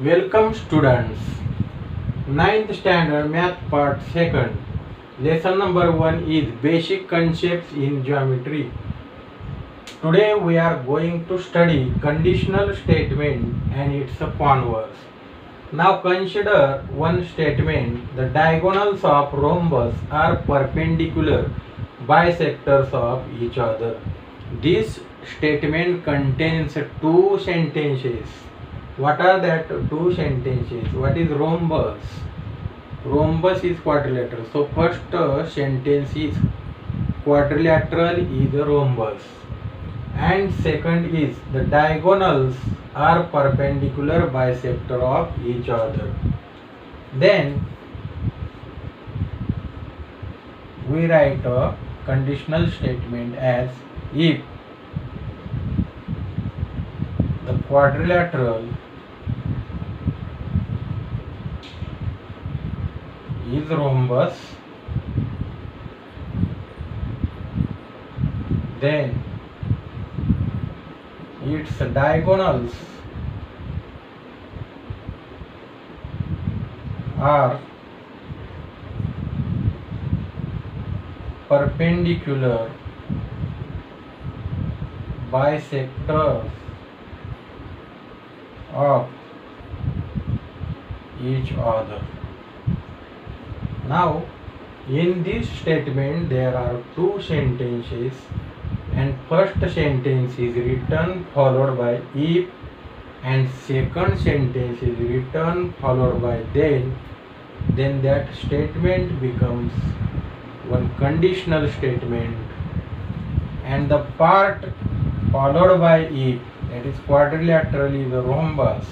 Welcome students. Ninth standard math part 2nd. Lesson number 1 is basic concepts in geometry. Today we are going to study conditional statement and its converse. Now consider one statement: the diagonals of rhombus are perpendicular bisectors of each other. This statement contains two sentences. What are that two sentences? What is rhombus? Rhombus is quadrilateral. So first sentence is quadrilateral is a rhombus. And second is the diagonals are perpendicular bisector of each other. Then we write a conditional statement as if the quadrilateral is rhombus, then its diagonals are perpendicular bisectors of each other. Now in this statement there are two sentences, and first sentence is written followed by if, and second sentence is written followed by then that statement becomes one conditional statement, and the part followed by if, that is quadrilateral is a rhombus,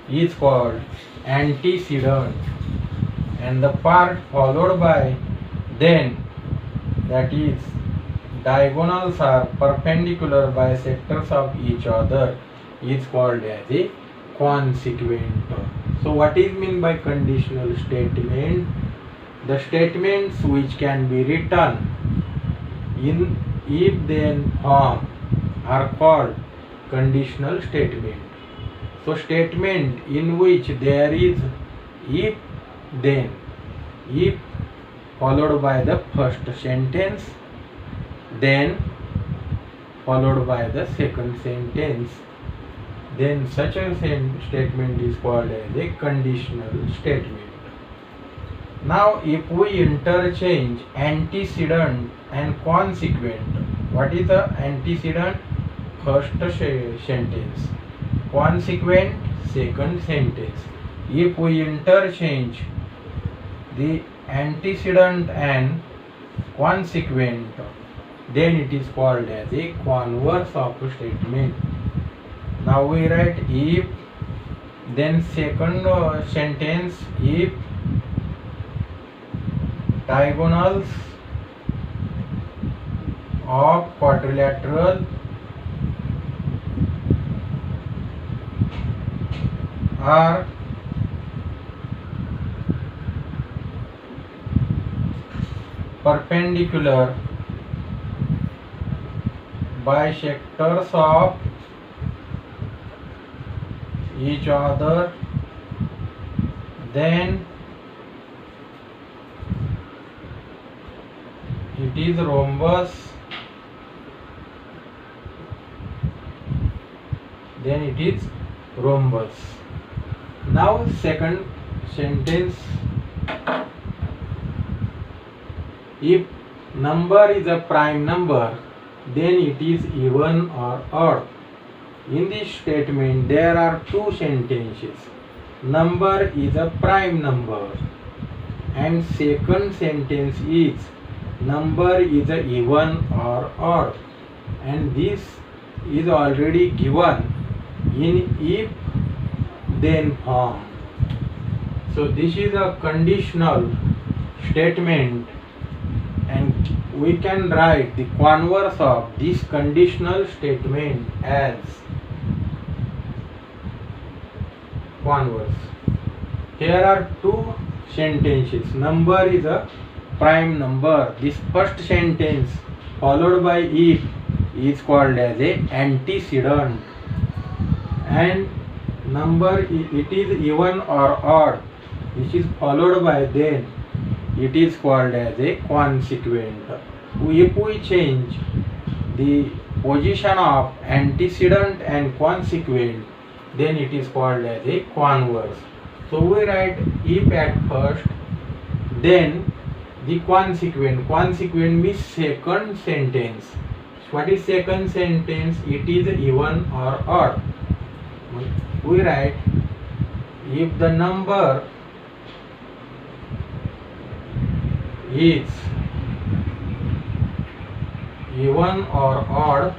is called antecedent, and the part followed by then, that is diagonals are perpendicular bisectors of each other, is called as a consequent. So what is meant by conditional statement? The statements which can be written in if then form are called conditional statement. So statement in which there is if followed by the first sentence, then followed by the second sentence, then such a statement is called as a conditional statement. Now if we interchange antecedent and consequent, what is the antecedent? First sentence, consequent second sentence. If we interchange the antecedent and consequent, then it is called as a converse of a statement. Now we write if, then second sentence, if diagonals of quadrilateral are perpendicular bisectors of each other, then it is rhombus, then it is rhombus. Now second sentence, if number is a prime number, then it is even or odd. In this statement there are two sentences. Number is a prime number, and second sentence is number is a even or odd, and this is already given in if then form. So this is a conditional statement, and we can write the converse of this conditional statement as converse. Here are two sentences. Number is a prime number. This first sentence followed by if is called as a antecedent, and number it is even or odd, which is followed by, then it is called as a consequent. If we change the position of antecedent and consequent, then it is called as a converse. So we write if at first, then the consequent. Consequent means second sentence. What is second sentence? It is even or odd. We write if the number is even or odd,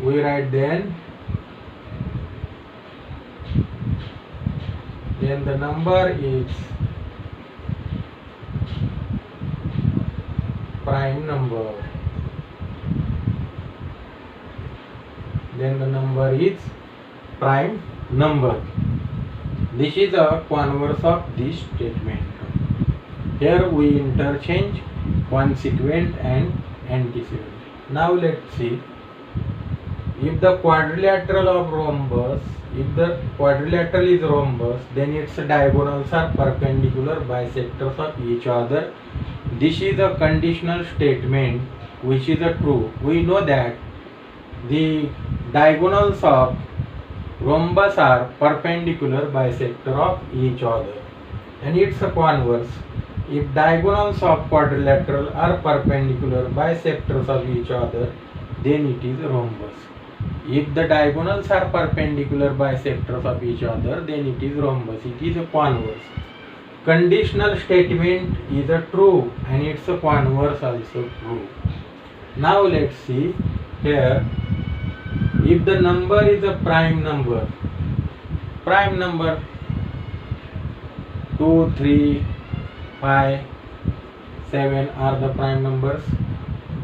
we write then the number is prime number. Then the number is prime number. This is a converse of this statement. Here we interchange consequent and antecedent. Now let's see. If the quadrilateral of rhombus, if the quadrilateral is rhombus, then its diagonals are perpendicular bisectors of each other. This is a conditional statement which is a true. We know that the diagonals of rhombus are perpendicular bisector of each other, and it's a converse. If diagonals of quadrilateral are perpendicular bisectors of each other, then it is rhombus. If the diagonals are perpendicular bisectors of each other, then it is rhombus. It is a converse. Conditional statement is a true, and it's a converse also true. Now let's see here. If the number is a prime number 2, 3, 5, 7 are the prime numbers,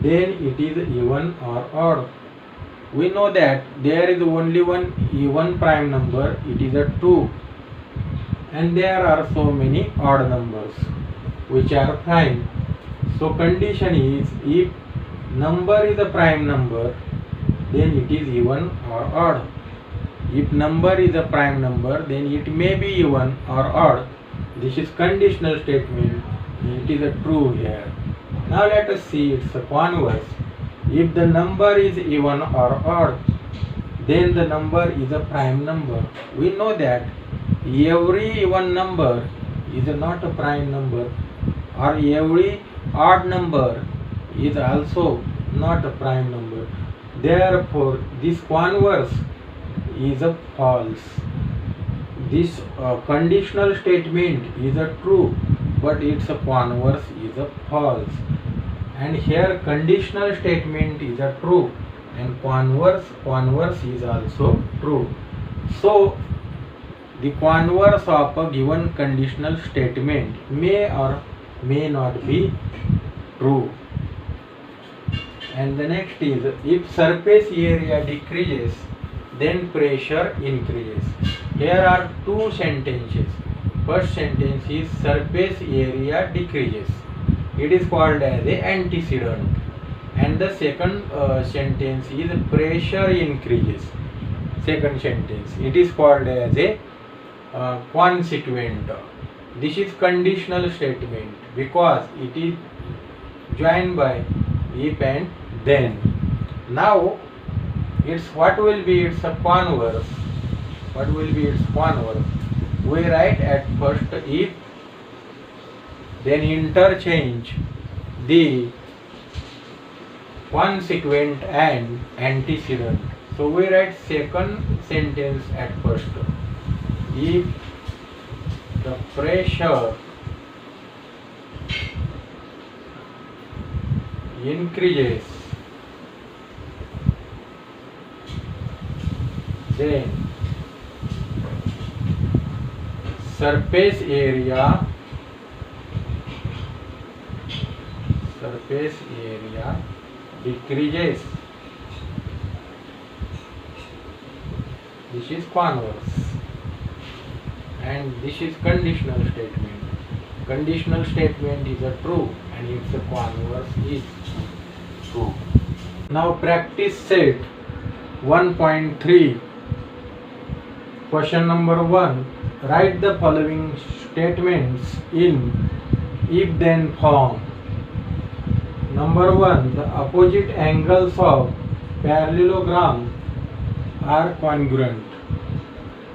then it is even or odd. We know that there is only one even prime number, it is a 2, and there are so many odd numbers which are prime. So condition is if number is a prime number, then it is even or odd. If number is a prime number, then it may be even or odd. This is conditional statement. It is a true here. Now let us see its converse. If the number is even or odd, then the number is a prime number. We know that every even number is not a prime number, or every odd number is also not a prime number. Therefore, this converse is a false. This conditional statement is a true, but its a converse is a false. And here conditional statement is a true, and converse is also true. So the converse of a given conditional statement may or may not be true. And the next is, if surface area decreases, then pressure increases. Here are two sentences. First sentence is surface area decreases. It is called as a antecedent. And the second sentence is pressure increases. Second sentence, it is called as a consequent. This is conditional statement because it is joined by if and then. Now it's what will be its converse? What will be its converse? We write at first if, then interchange the consequent and antecedent. So we write second sentence at first. If the pressure increases, then surface area decreases. This is converse, and this is conditional statement. Conditional statement is a true, and its a converse is true. Now practice set 1.3. Question number 1. Write the following statements in if-then form. Number 1. The opposite angles of parallelogram are congruent.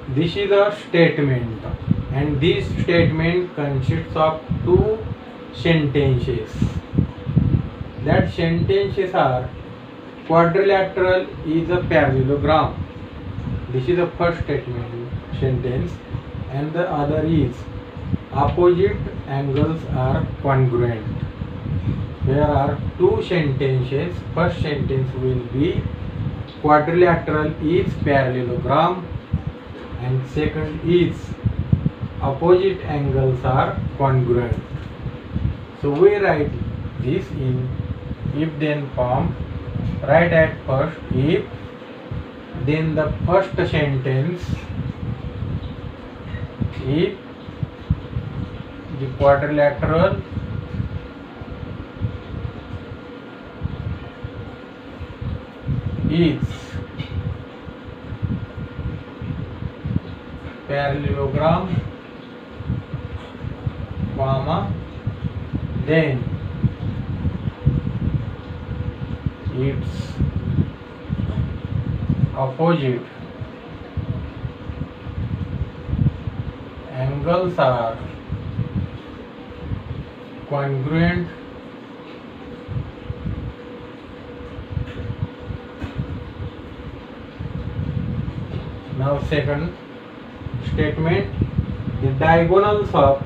This is a statement, and this statement consists of two sentences. That sentences are quadrilateral is a parallelogram. This is the first sentence, and the other is opposite angles are congruent. There are two sentences. First sentence will be quadrilateral is parallelogram, and second is opposite angles are congruent. So we write this in if-then form. Write at first if, then the first sentence if the quadrilateral is parallelogram, comma, then its opposite angles are congruent. Now second statement, the diagonals of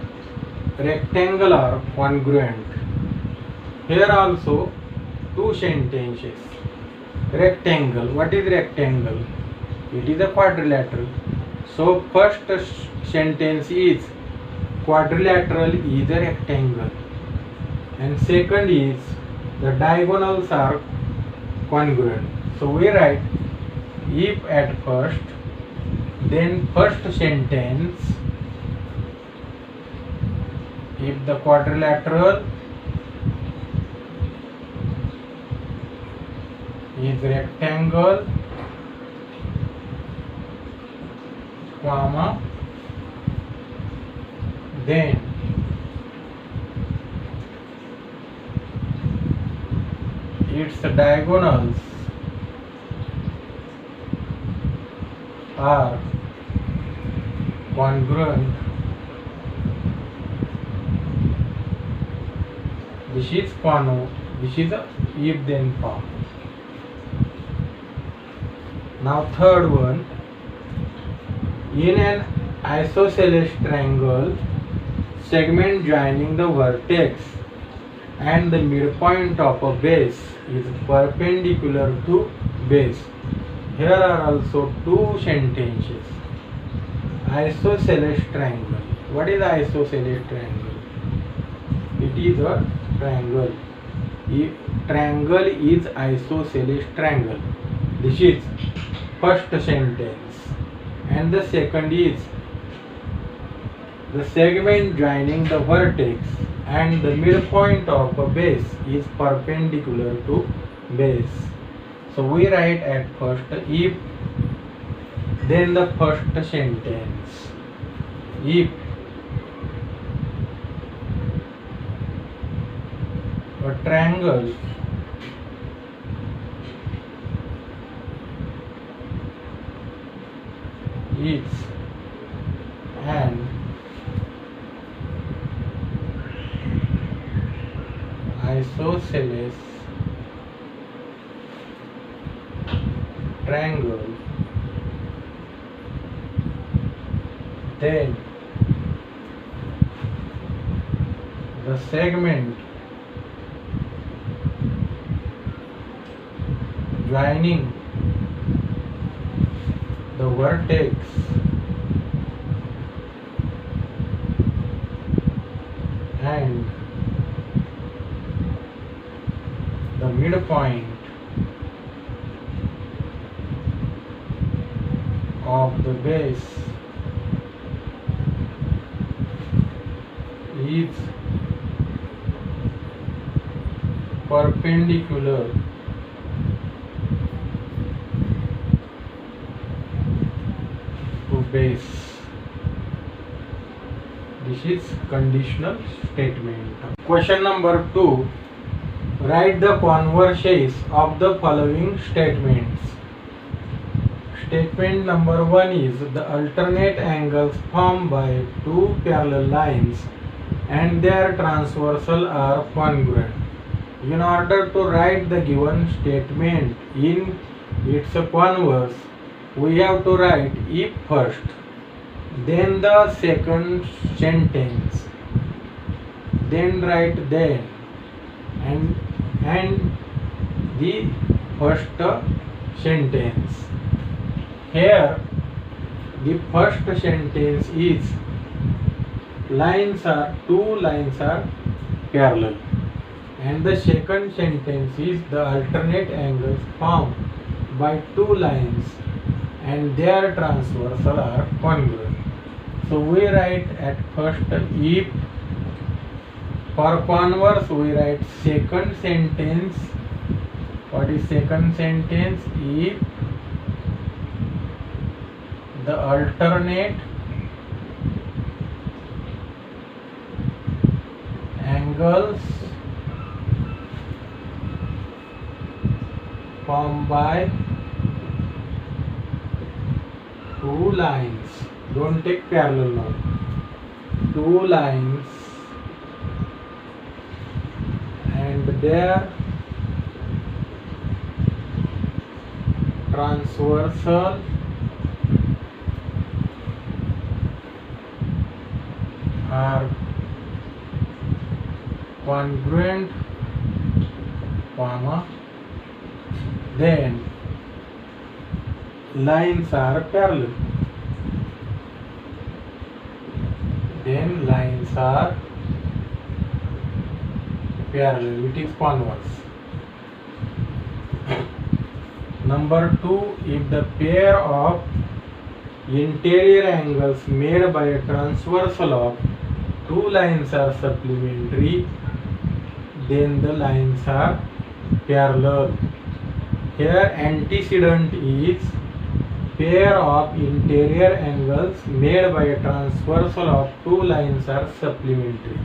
rectangle are congruent. Here also two sentences. Rectangle, what is rectangle? It is a quadrilateral. So first sentence is quadrilateral is a rectangle, and second is the diagonals are congruent. So we write if at first, then first sentence if the quadrilateral is rectangle, comma, then its diagonals are congruent. This is a if-then form. Now third one, in an isosceles triangle, segment joining the vertex and the midpoint of a base is perpendicular to base. Here are also two sentences. Isosceles triangle. What is isosceles triangle? It is a triangle. If triangle is isosceles triangle. This is first sentence, and the second is the segment joining the vertex and the midpoint of a base is perpendicular to base. So we write at first if, then the first sentence if a triangle is an isosceles triangle, then the segment joining the vertex and the midpoint of the base is perpendicular to base. This is conditional statement. Question number 2. Write the converses of the following statements. Statement number 1 is the alternate angles formed by two parallel lines and their transversal are congruent. In order to write the given statement in its converse, we have to write if first, then the second sentence, then write then, and the first sentence. Here the first sentence is two lines are parallel, and the second sentence is the alternate angles formed by two lines and their transversal are congruent. So we write at first if. For converse we write second sentence. What is second sentence? If the alternate angles formed by two lines, don't take parallel now, two lines and their transversal are congruent, then lines are parallel. Then lines are parallel. It is converse. Number 2, if the pair of interior angles made by a transversal of two lines are supplementary, then the lines are parallel. Here antecedent is pair of interior angles made by a transversal of two lines are supplementary,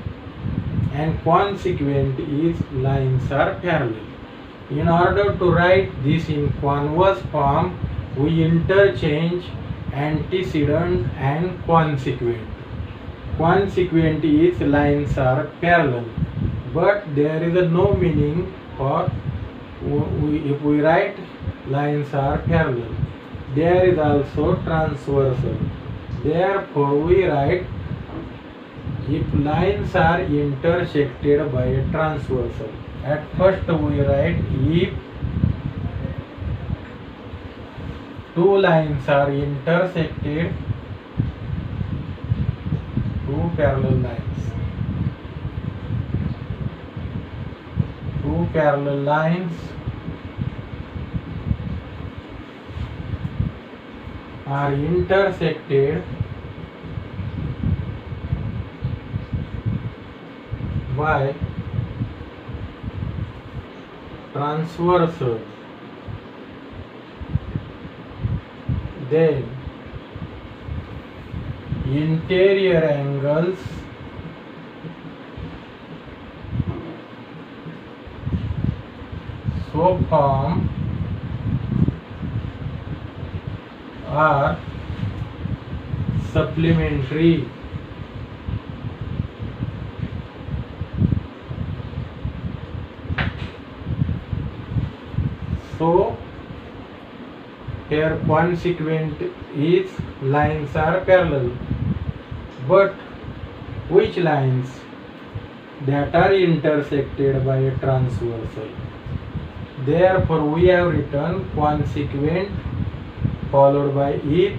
and consequent is lines are parallel. In order to write this in converse form, we interchange antecedent and consequent. Consequent is lines are parallel, but there is no meaning for if we write lines are parallel. There is also transversal. Therefore we write if lines are intersected by a transversal. At first we write if two lines are intersected, two parallel lines, two parallel lines are intersected by transversal, then interior angles so formed are supplementary. So here consequent is lines are parallel, but which lines? That are intersected by a transversal. Therefore we have written consequent followed by if,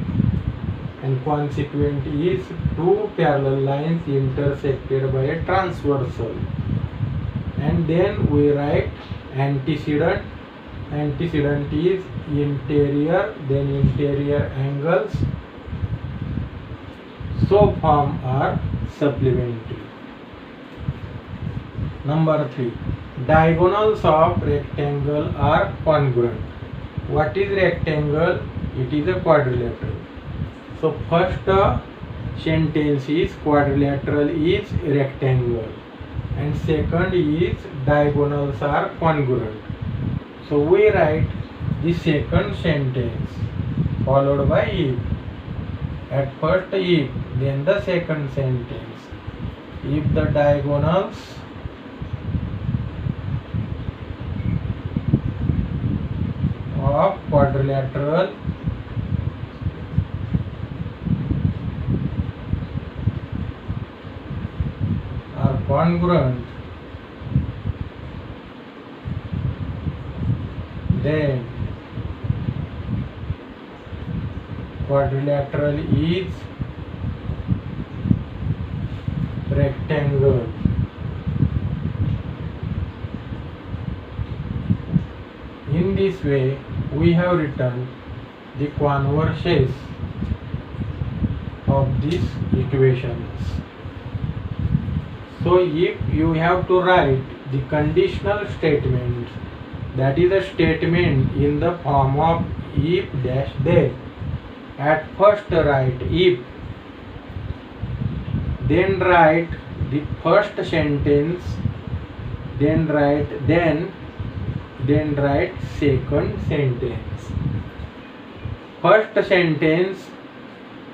and consequent is two parallel lines intersected by a transversal, and then we write antecedent. Antecedent is interior, then interior angles so form are supplementary. Number 3, diagonals of rectangle are congruent. What is rectangle? It is a quadrilateral. So first sentence is quadrilateral is rectangle, and second is diagonals are congruent. So we write the second sentence followed by if. At first if, then the second sentence. If the diagonals of quadrilateral are congruent, then quadrilateral is rectangle. In this way, we have written the converses of these equations. So if you have to write the conditional statement, that is a statement in the form of if dash then, at first write if, then write the first sentence, then write then write second sentence. First sentence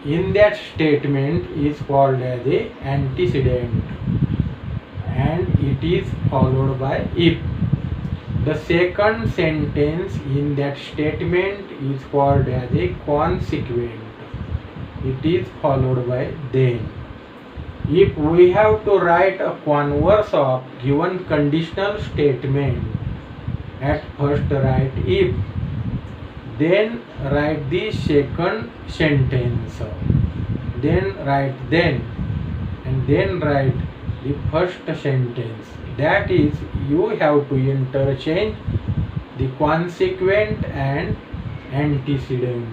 in that statement is called as a antecedent, and it is followed by if. The second sentence in that statement is called as a consequent. It is followed by then. If we have to write a converse of given conditional statement, at first write if, then write the second sentence, then write then, and then write the first sentence. That is, you have to interchange the consequent and antecedent.